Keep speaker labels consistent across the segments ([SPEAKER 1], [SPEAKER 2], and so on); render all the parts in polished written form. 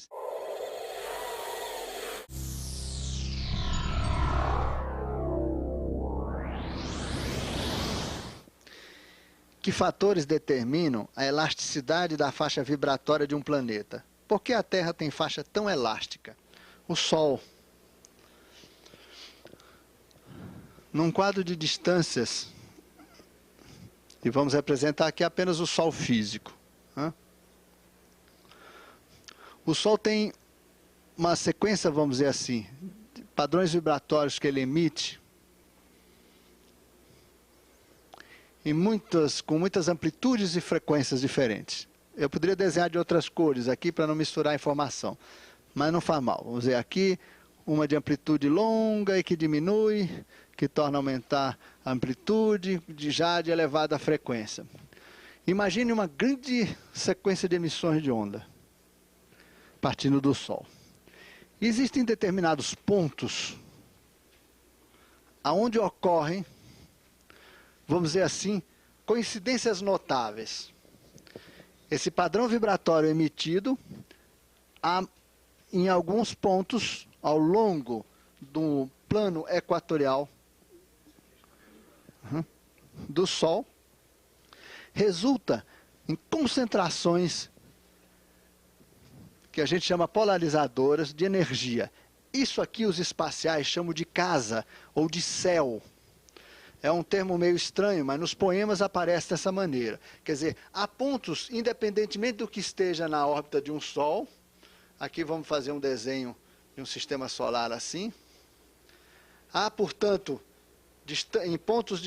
[SPEAKER 1] solares. Que fatores determinam a elasticidade da faixa vibratória de um planeta? Por que a Terra tem faixa tão elástica? O Sol. Num quadro de distâncias, e vamos representar aqui apenas o Sol físico. O Sol tem uma sequência, vamos dizer assim, de padrões vibratórios que ele emite, com muitas amplitudes e frequências diferentes. Eu poderia desenhar de outras cores aqui para não misturar a informação, mas não faz mal. Vamos ver aqui uma de amplitude longa e que diminui, que torna a aumentar a amplitude, já de elevada frequência. Imagine uma grande sequência de emissões de onda, partindo do Sol. Existem determinados pontos aonde ocorrem, vamos dizer assim, coincidências notáveis. Esse padrão vibratório emitido em alguns pontos ao longo do plano equatorial do Sol resulta em concentrações que a gente chama polarizadoras de energia. Isso aqui os espaciais chamam de casa ou de céu. É um termo meio estranho, mas nos poemas aparece dessa maneira. Quer dizer, há pontos, independentemente do que esteja na órbita de um Sol. Aqui vamos fazer um desenho de um sistema solar assim. Há, portanto, em pontos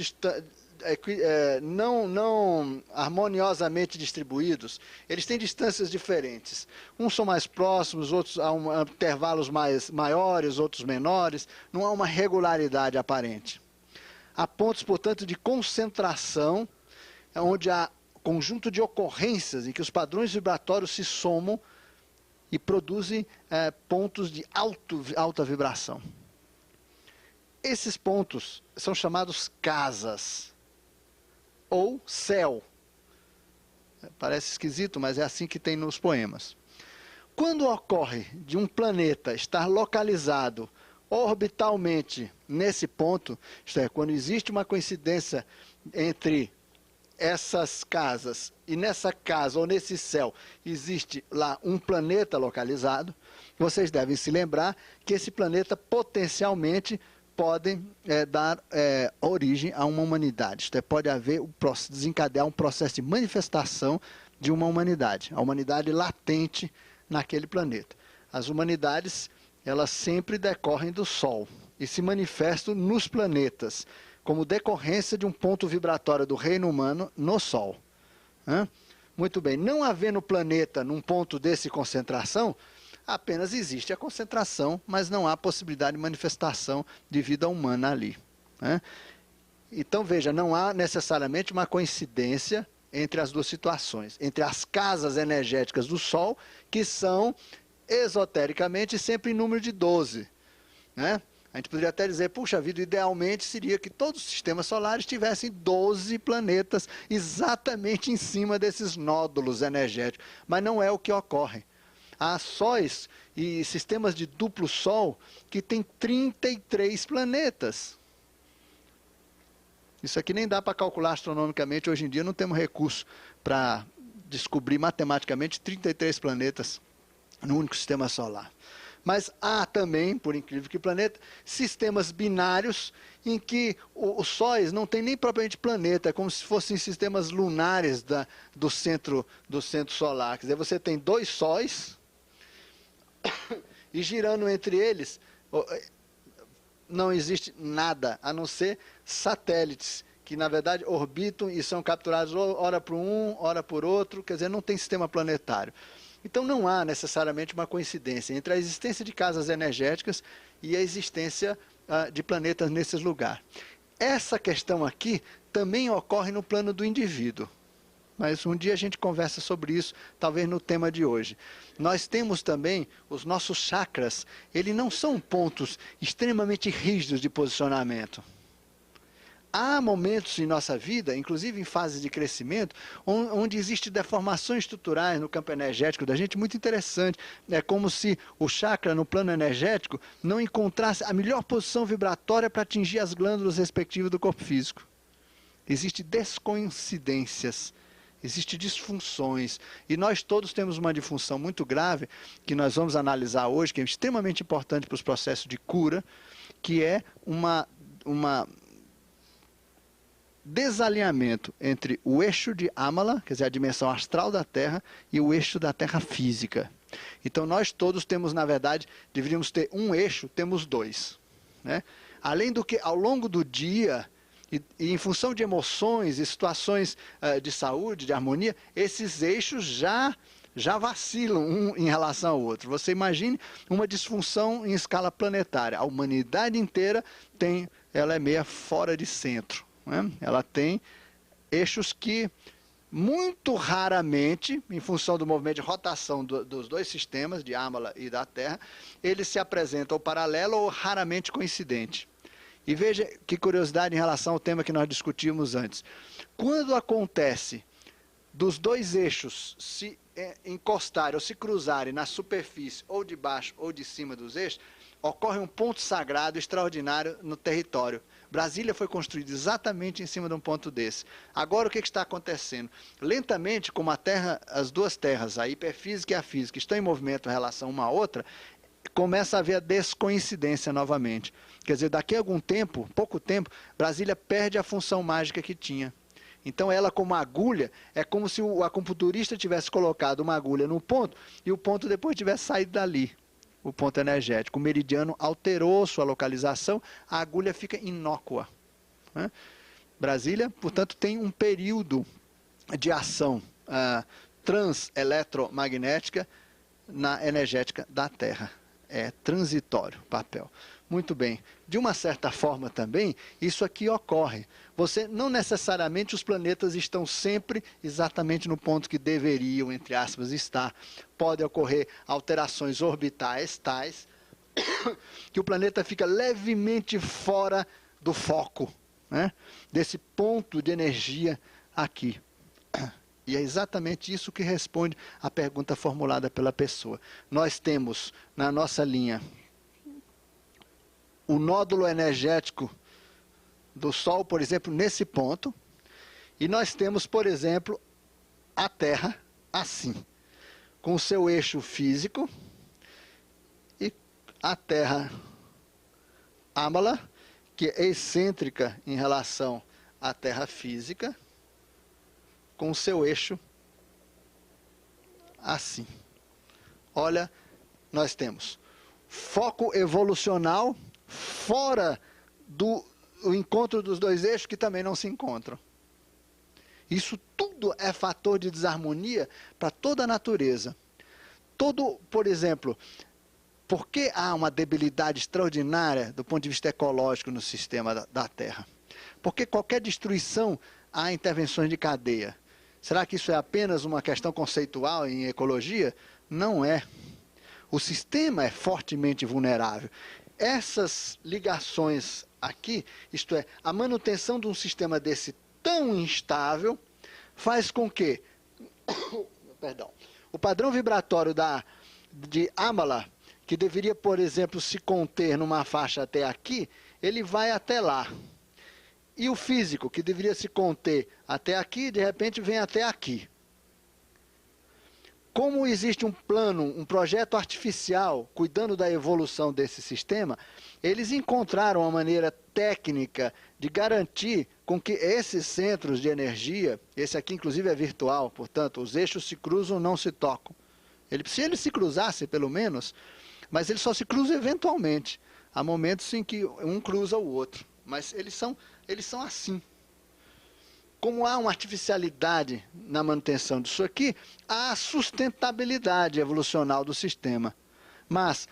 [SPEAKER 1] não harmoniosamente distribuídos, eles têm distâncias diferentes. Uns são mais próximos, outros há intervalos maiores, outros menores. Não há uma regularidade aparente. Há pontos, portanto, de concentração, onde há conjunto de ocorrências em que os padrões vibratórios se somam e produzem pontos de alta vibração. Esses pontos são chamados casas ou céu. Parece esquisito, mas é assim que tem nos poemas. Quando ocorre de um planeta estar localizado orbitalmente nesse ponto, isto é, quando existe uma coincidência entre essas casas e nessa casa ou nesse céu existe lá um planeta localizado, vocês devem se lembrar que esse planeta potencialmente pode dar origem a uma humanidade. Isto é, pode desencadear um processo de manifestação de uma humanidade, a humanidade latente naquele planeta. As humanidades, elas sempre decorrem do Sol e se manifestam nos planetas, como decorrência de um ponto vibratório do reino humano no Sol. Muito bem, não havendo planeta num ponto desse concentração, apenas existe a concentração, mas não há possibilidade de manifestação de vida humana ali. Então, veja, não há necessariamente uma coincidência entre as duas situações, entre as casas energéticas do Sol, que são esotericamente sempre em número de 12. A gente poderia até dizer, puxa vida, idealmente seria que todos os sistemas solares tivessem 12 planetas exatamente em cima desses nódulos energéticos, mas não é o que ocorre. Há sóis e sistemas de duplo Sol que têm 33 planetas. Isso aqui nem dá para calcular astronomicamente, hoje em dia não temos recurso para descobrir matematicamente 33 planetas no único sistema solar. Mas há também, por incrível que pareça, sistemas binários em que os sóis não tem nem propriamente planeta, é como se fossem sistemas lunares do centro solar. Quer dizer, você tem dois sóis e girando entre eles não existe nada, a não ser satélites, que na verdade orbitam e são capturados ora por um, ora por outro, quer dizer, não tem sistema planetário. Então não há necessariamente uma coincidência entre a existência de casas energéticas e a existência de planetas nesses lugares. Essa questão aqui também ocorre no plano do indivíduo. Mas um dia a gente conversa sobre isso, talvez no tema de hoje. Nós temos também os nossos chakras, eles não são pontos extremamente rígidos de posicionamento. há momentos em nossa vida, inclusive em fases de crescimento, onde existem deformações estruturais no campo energético da gente muito interessante. É como se o chakra, no plano energético, não encontrasse a melhor posição vibratória para atingir as glândulas respectivas do corpo físico. Existem descoincidências, existem disfunções. E nós todos temos uma disfunção muito grave, que nós vamos analisar hoje, que é extremamente importante para os processos de cura, que é uma desalinhamento entre o eixo de Amala, quer dizer, a dimensão astral da Terra, e o eixo da Terra física. Então nós todos temos, na verdade, deveríamos ter um eixo, temos dois, né? Além do que, ao longo do dia, e em função de emoções e situações de saúde, de harmonia, esses eixos já vacilam um em relação ao outro. Você imagine uma disfunção em escala planetária. A humanidade inteira ela é meia fora de centro, né? Ela tem eixos que, muito raramente, em função do movimento de rotação dos dois sistemas, de Amala e da Terra, eles se apresentam paralelo ou raramente coincidente. E veja que curiosidade em relação ao tema que nós discutimos antes. Quando acontece dos dois eixos se encostarem ou se cruzarem na superfície, ou de baixo ou de cima dos eixos, ocorre um ponto sagrado extraordinário no território. Brasília foi construída exatamente em cima de um ponto desse. Agora o que está acontecendo? Lentamente, como as duas terras, a hiperfísica e a física, estão em movimento em relação uma à outra, começa a haver a descoincidência novamente. Quer dizer, daqui a algum tempo, pouco tempo, Brasília perde a função mágica que tinha. Então ela, como agulha, é como se o acupunturista tivesse colocado uma agulha no ponto e o ponto depois tivesse saído dali. O ponto energético. O meridiano alterou sua localização, a agulha fica inócua, né? Brasília, portanto, tem um período de ação transeletromagnética na energética da Terra. É transitório o papel. Muito bem. De uma certa forma também, isso aqui ocorre. Não necessariamente os planetas estão sempre exatamente no ponto que deveriam, entre aspas, estar. Podem ocorrer alterações orbitais tais que o planeta fica levemente fora do foco, né, desse ponto de energia aqui. E é exatamente isso que responde à pergunta formulada pela pessoa. Nós temos na nossa linha o nódulo energético do Sol, por exemplo, nesse ponto, e nós temos, por exemplo, a Terra assim, com o seu eixo físico, e a Terra Amala, que é excêntrica em relação à Terra física, com o seu eixo assim. Olha, nós temos foco evolucional fora do encontro dos dois eixos que também não se encontram. Isso tudo é fator de desarmonia para toda a natureza. Por exemplo, por que há uma debilidade extraordinária do ponto de vista ecológico no sistema da Terra? Porque qualquer destruição há intervenções de cadeia. Será que isso é apenas uma questão conceitual em ecologia? Não é. O sistema é fortemente vulnerável. Essas ligações aqui, isto é, a manutenção de um sistema desse tão instável, faz com que o padrão vibratório de Amala, que deveria, por exemplo, se conter numa faixa até aqui, ele vai até lá. E o físico, que deveria se conter até aqui, de repente vem até aqui. Como existe um plano, um projeto artificial, cuidando da evolução desse sistema, eles encontraram uma maneira técnica de garantir com que esses centros de energia, esse aqui inclusive é virtual, portanto, os eixos se cruzam, não se tocam. Se eles se cruzassem, pelo menos, mas eles só se cruzam eventualmente. Há momentos em que um cruza o outro, mas eles são assim. Como há uma artificialidade na manutenção disso aqui, há sustentabilidade evolucional do sistema. Mas,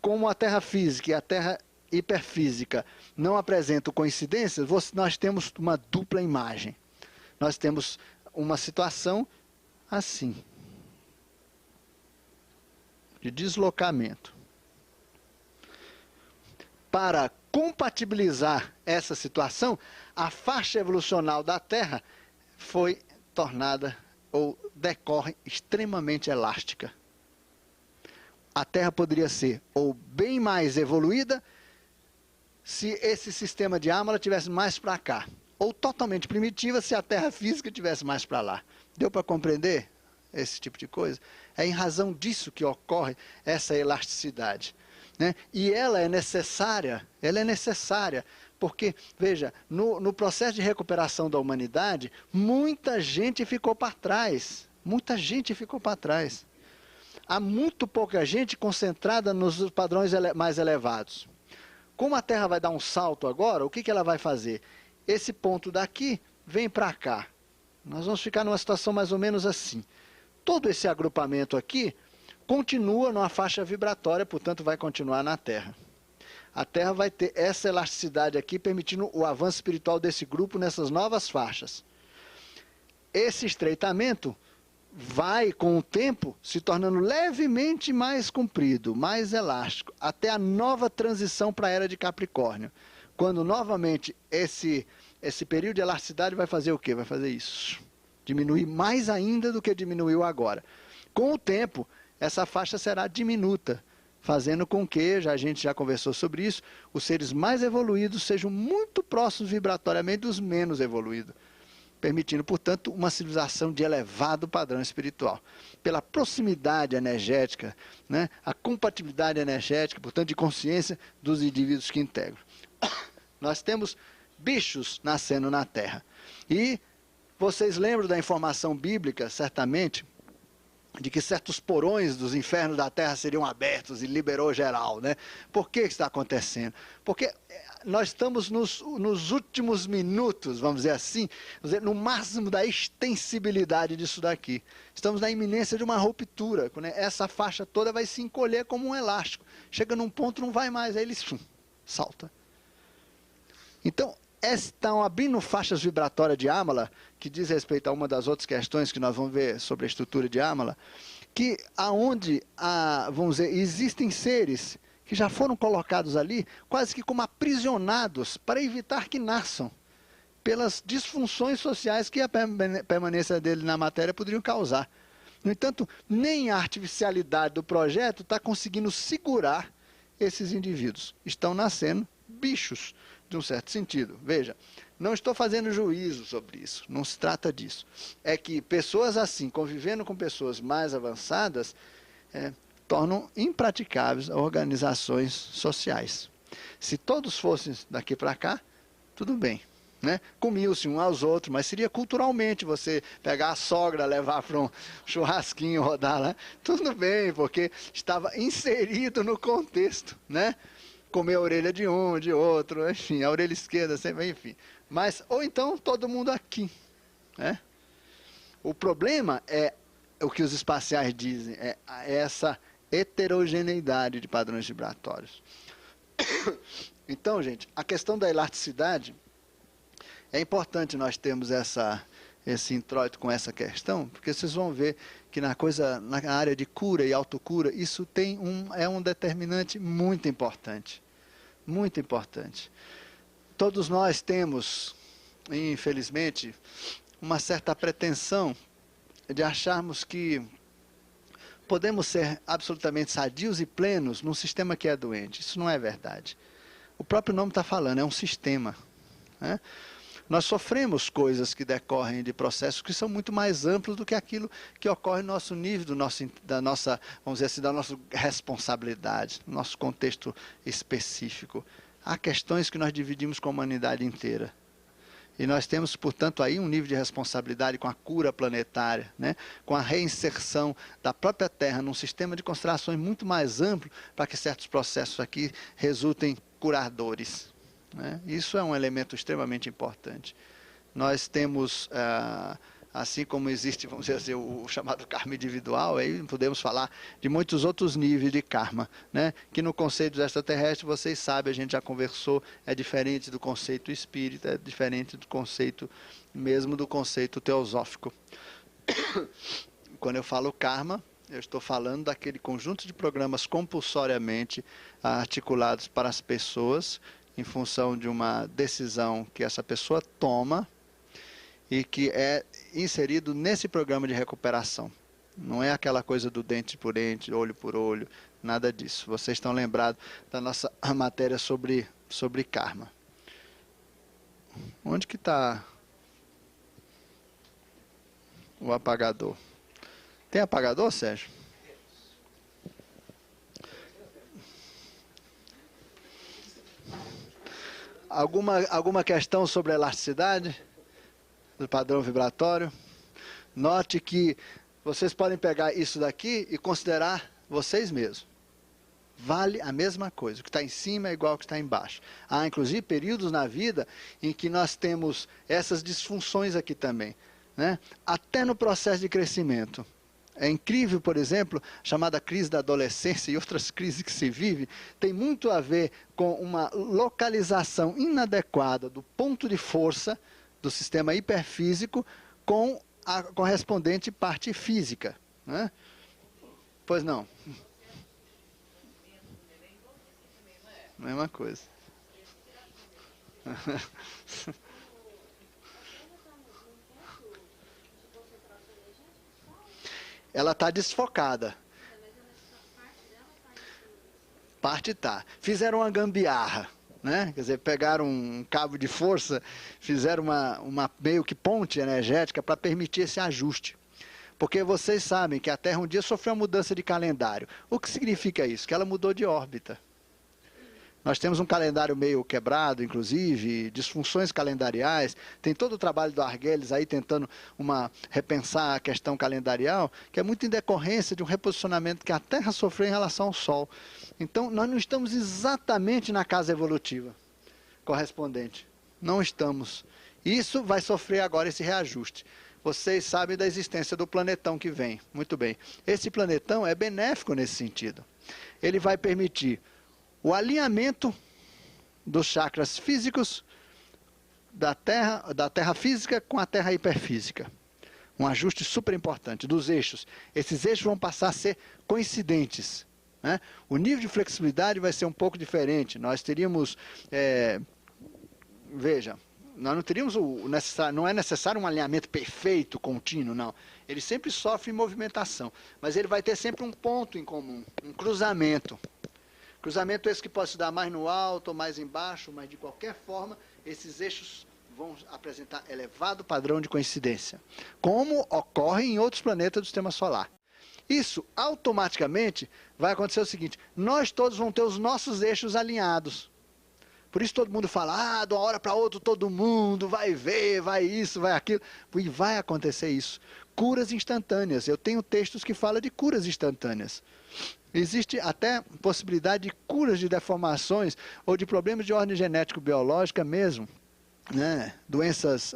[SPEAKER 1] como a Terra física e a Terra hiperfísica não apresentam coincidências, nós temos uma dupla imagem. Nós temos uma situação assim, de deslocamento. Para compatibilizar essa situação, a faixa evolucional da Terra foi tornada ou decorre extremamente elástica. A Terra poderia ser ou bem mais evoluída se esse sistema de Âmala tivesse mais para cá, ou totalmente primitiva se a Terra física tivesse mais para lá. Deu para compreender esse tipo de coisa? É em razão disso que ocorre essa elasticidade, né? E ela é necessária, porque, veja, no processo de recuperação da humanidade, muita gente ficou para trás, Há muito pouca gente concentrada nos padrões mais elevados. Como a Terra vai dar um salto agora, o que ela vai fazer? Esse ponto daqui vem para cá. Nós vamos ficar numa situação mais ou menos assim. Todo esse agrupamento aqui continua numa faixa vibratória, portanto vai continuar na Terra. A Terra vai ter essa elasticidade aqui, permitindo o avanço espiritual desse grupo nessas novas faixas. Esse estreitamento vai, com o tempo, se tornando levemente mais comprido, mais elástico, até a nova transição para a Era de Capricórnio. Quando, novamente, esse período de elasticidade vai fazer o quê? Vai fazer isso. Diminuir mais ainda do que diminuiu agora. Com o tempo, essa faixa será diminuta, fazendo com que, a gente já conversou sobre isso, os seres mais evoluídos sejam muito próximos vibratoriamente dos menos evoluídos, permitindo, portanto, uma civilização de elevado padrão espiritual. Pela proximidade energética, né, a compatibilidade energética, portanto, de consciência dos indivíduos que integram. Nós temos bichos nascendo na Terra. E vocês lembram da informação bíblica, certamente, de que certos porões dos infernos da Terra seriam abertos e liberou geral, né? Por que isso está acontecendo? Porque nós estamos nos últimos minutos, vamos dizer assim, no máximo da extensibilidade disso daqui. Estamos na iminência de uma ruptura, né? Essa faixa toda vai se encolher como um elástico. Chega num ponto, não vai mais, aí ele salta. Então, estão abrindo faixas vibratórias de Âmala, que diz respeito a uma das outras questões que nós vamos ver sobre a estrutura de Âmala, que aonde, vamos dizer, existem seres que já foram colocados ali, quase que como aprisionados, para evitar que nasçam, pelas disfunções sociais que a permanência dele na matéria poderiam causar. No entanto, nem a artificialidade do projeto está conseguindo segurar esses indivíduos. Estão nascendo bichos, de um certo sentido. Veja, não estou fazendo juízo sobre isso, não se trata disso. É que pessoas assim, convivendo com pessoas mais avançadas, tornam impraticáveis organizações sociais. Se todos fossem daqui para cá, tudo bem, né? Comiam-se um aos outros, mas seria culturalmente você pegar a sogra, levar para um churrasquinho, rodar lá, tudo bem, porque estava inserido no contexto, né? Comer a orelha de um, de outro, enfim, a orelha esquerda, sempre, enfim. Mas, ou então, todo mundo aqui, né? O problema é o que os espaciais dizem, é essa heterogeneidade de padrões vibratórios. Então, gente, a questão da elasticidade, é importante nós termos esse introito com essa questão, porque vocês vão ver que na área de cura e autocura, isso é um determinante muito importante. Muito importante. Todos nós temos, infelizmente, uma certa pretensão de acharmos que podemos ser absolutamente sadios e plenos num sistema que é doente. Isso não é verdade. O próprio nome está falando, é um sistema, né? Nós sofremos coisas que decorrem de processos que são muito mais amplos do que aquilo que ocorre no nosso nível, da nossa, vamos dizer assim, da nossa responsabilidade, no nosso contexto específico. Há questões que nós dividimos com a humanidade inteira. E nós temos, portanto, aí um nível de responsabilidade com a cura planetária, né? Com a reinserção da própria Terra num sistema de constelações muito mais amplo para que certos processos aqui resultem curadores, né? Isso é um elemento extremamente importante. Nós temos, assim como existe, vamos dizer assim, o chamado karma individual, aí podemos falar de muitos outros níveis de karma, né? Que no conceito extraterrestre, vocês sabem, a gente já conversou, é diferente do conceito espírita, é diferente do conceito, mesmo do conceito teosófico. Quando eu falo karma, eu estou falando daquele conjunto de programas compulsoriamente articulados para as pessoas em função de uma decisão que essa pessoa toma e que é inserido nesse programa de recuperação. Não é aquela coisa do dente por dente, olho por olho, nada disso. Vocês estão lembrados da nossa matéria sobre karma. Onde que está o apagador? Tem apagador, Sérgio? Alguma questão sobre a elasticidade do padrão vibratório? Note que vocês podem pegar isso daqui e considerar vocês mesmos. Vale a mesma coisa. O que está em cima é igual ao que está embaixo. Há, inclusive, períodos na vida em que nós temos essas disfunções aqui também, né? Até no processo de crescimento. É incrível, por exemplo, a chamada crise da adolescência e outras crises que se vive, tem muito a ver com uma localização inadequada do ponto de força do sistema hiperfísico com a correspondente parte física, né? Pois não. Mesma coisa. Ela está desfocada. Parte está. Fizeram uma gambiarra, né? Quer dizer, pegaram um cabo de força, fizeram uma meio que ponte energética para permitir esse ajuste. Porque vocês sabem que a Terra um dia sofreu uma mudança de calendário. O que significa isso? Que ela mudou de órbita. Nós temos um calendário meio quebrado, inclusive, disfunções calendariais. Tem todo o trabalho do Argüelles aí tentando repensar a questão calendarial, que é muito em decorrência de um reposicionamento que a Terra sofreu em relação ao Sol. Então, nós não estamos exatamente na casa evolutiva correspondente. Não estamos. Isso vai sofrer agora esse reajuste. Vocês sabem da existência do planetão que vem. Muito bem. Esse planetão é benéfico nesse sentido. Ele vai permitir o alinhamento dos chakras físicos da terra física com a terra hiperfísica. Um ajuste super importante dos eixos. Esses eixos vão passar a ser coincidentes, né? O nível de flexibilidade vai ser um pouco diferente. Nós teríamos, veja, nós não teríamos não é necessário um alinhamento perfeito, contínuo, não. Ele sempre sofre movimentação, mas ele vai ter sempre um ponto em comum, um cruzamento. Cruzamento esse que pode se dar mais no alto ou mais embaixo, mas de qualquer forma, esses eixos vão apresentar elevado padrão de coincidência, como ocorre em outros planetas do Sistema Solar. Isso, automaticamente, vai acontecer o seguinte: nós todos vamos ter os nossos eixos alinhados. Por isso todo mundo fala, de uma hora para outra todo mundo vai ver, vai isso, vai aquilo. E vai acontecer isso. Curas instantâneas. Eu tenho textos que falam de curas instantâneas. Existe até possibilidade de curas de deformações ou de problemas de ordem genético-biológica mesmo, né? Doenças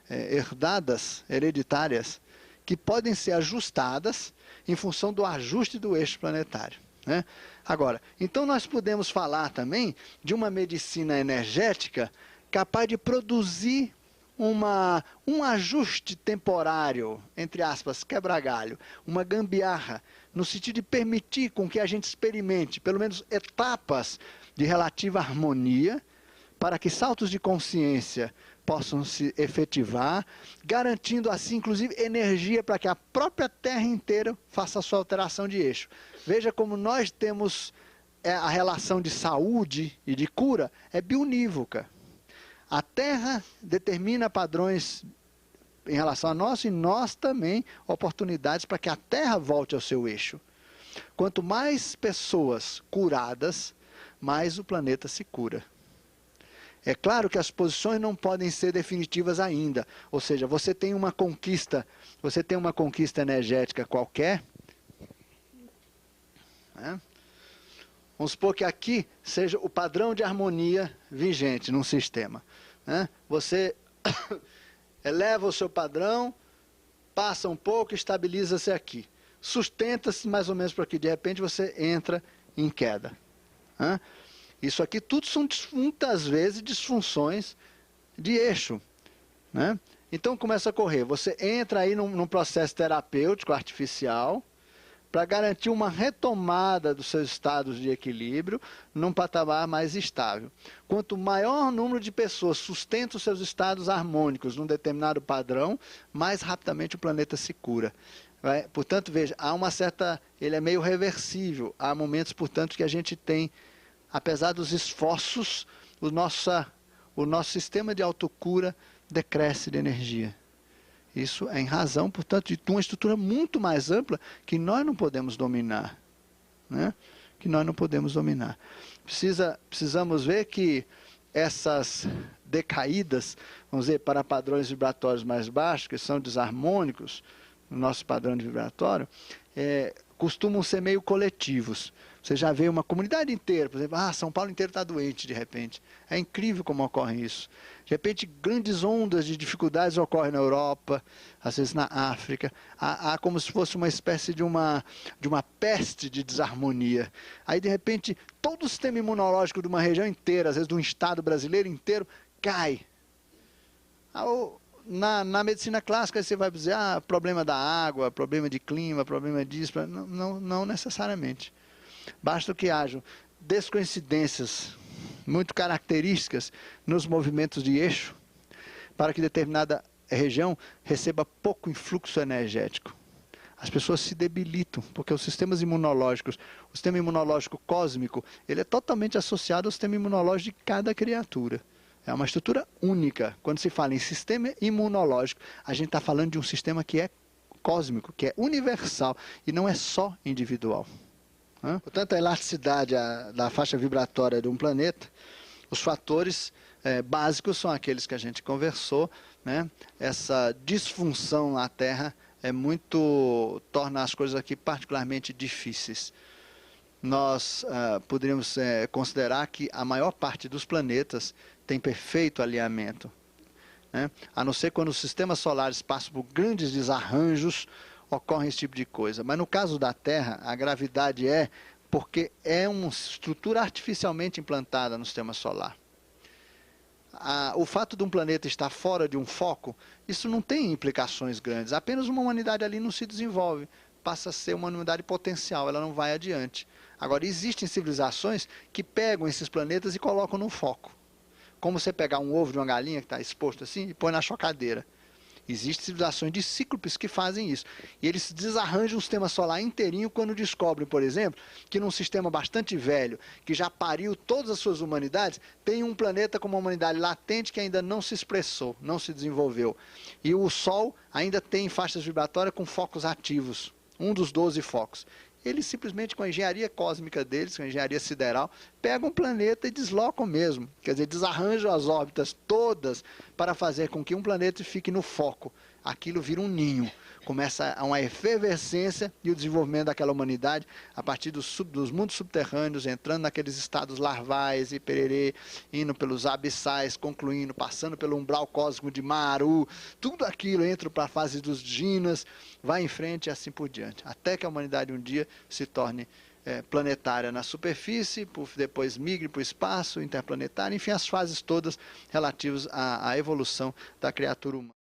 [SPEAKER 1] herdadas, hereditárias, que podem ser ajustadas em função do ajuste do eixo planetário, né? Agora, então nós podemos falar também de uma medicina energética capaz de produzir um ajuste temporário, entre aspas, quebra-galho, uma gambiarra, no sentido de permitir com que a gente experimente, pelo menos, etapas de relativa harmonia, para que saltos de consciência possam se efetivar, garantindo assim, inclusive, energia para que a própria Terra inteira faça a sua alteração de eixo. Veja como nós temos a relação de saúde e de cura é bionívoca. A Terra determina padrões em relação a nós e nós também oportunidades para que a Terra volte ao seu eixo. Quanto mais pessoas curadas, mais o planeta se cura. É claro que as posições não podem ser definitivas ainda. Ou seja, você tem uma conquista energética qualquer, né? Vamos supor que aqui seja o padrão de harmonia vigente num sistema, né? Você eleva o seu padrão, passa um pouco, estabiliza-se aqui. Sustenta-se mais ou menos por aqui. De repente você entra em queda, né? Isso aqui tudo são muitas vezes disfunções de eixo, né? Então começa a correr. Você entra aí num processo terapêutico artificial, para garantir uma retomada dos seus estados de equilíbrio num patamar mais estável. Quanto maior número de pessoas sustenta os seus estados harmônicos num determinado padrão, mais rapidamente o planeta se cura. Portanto, veja, há uma certa... ele é meio reversível. Há momentos, portanto, que a gente tem, apesar dos esforços, o nosso sistema de autocura decresce de energia. Isso é em razão, portanto, de uma estrutura muito mais ampla que nós não podemos dominar. Né? Que nós não podemos dominar. Precisamos ver que essas decaídas, vamos dizer, para padrões vibratórios mais baixos, que são desarmônicos, no nosso padrão de vibratório, costumam ser meio coletivos. Você já vê uma comunidade inteira, por exemplo, São Paulo inteiro está doente de repente. É incrível como ocorre isso. De repente, grandes ondas de dificuldades ocorrem na Europa, às vezes na África. Há como se fosse uma espécie de uma peste de desarmonia. Aí, de repente, todo o sistema imunológico de uma região inteira, às vezes de um estado brasileiro inteiro, cai. Na medicina clássica você vai dizer, problema da água, problema de clima, problema disso. Não necessariamente. Basta que hajam descoincidências muito características nos movimentos de eixo para que determinada região receba pouco influxo energético. As pessoas se debilitam, porque os sistemas imunológicos, o sistema imunológico cósmico, ele é totalmente associado ao sistema imunológico de cada criatura. É uma estrutura única. Quando se fala em sistema imunológico, a gente está falando de um sistema que é cósmico, que é universal e não é só individual. Portanto, a elasticidade da faixa vibratória de um planeta, os fatores básicos são aqueles que a gente conversou. Né? Essa disfunção na Terra torna as coisas aqui particularmente difíceis. Nós poderíamos considerar que a maior parte dos planetas tem perfeito alinhamento. Né? A não ser quando os sistemas solares passam por grandes desarranjos, ocorre esse tipo de coisa. Mas no caso da Terra, a gravidade porque é uma estrutura artificialmente implantada no sistema solar. O fato de um planeta estar fora de um foco, isso não tem implicações grandes. Apenas uma humanidade ali não se desenvolve. Passa a ser uma unidade potencial, ela não vai adiante. Agora, existem civilizações que pegam esses planetas e colocam no foco. Como você pegar um ovo de uma galinha que está exposto assim e põe na chocadeira. Existem civilizações de cíclopes que fazem isso. E eles desarranjam o sistema solar inteirinho quando descobrem, por exemplo, que num sistema bastante velho, que já pariu todas as suas humanidades, tem um planeta com uma humanidade latente que ainda não se expressou, não se desenvolveu. E o Sol ainda tem faixas vibratórias com focos ativos, um dos 12 focos. Eles simplesmente, com a engenharia cósmica deles, com a engenharia sideral, pegam o planeta e deslocam mesmo. Quer dizer, desarranjam as órbitas todas para fazer com que um planeta fique no foco. Aquilo vira um ninho. Começa uma efervescência e o desenvolvimento daquela humanidade a partir dos mundos subterrâneos, entrando naqueles estados larvais e pererê, indo pelos abissais, concluindo, passando pelo umbral cósmico de Maru, tudo aquilo entra para a fase dos Dinas, vai em frente e assim por diante, até que a humanidade um dia se torne planetária na superfície, depois migre para o espaço interplanetário, enfim, as fases todas relativas à evolução da criatura humana.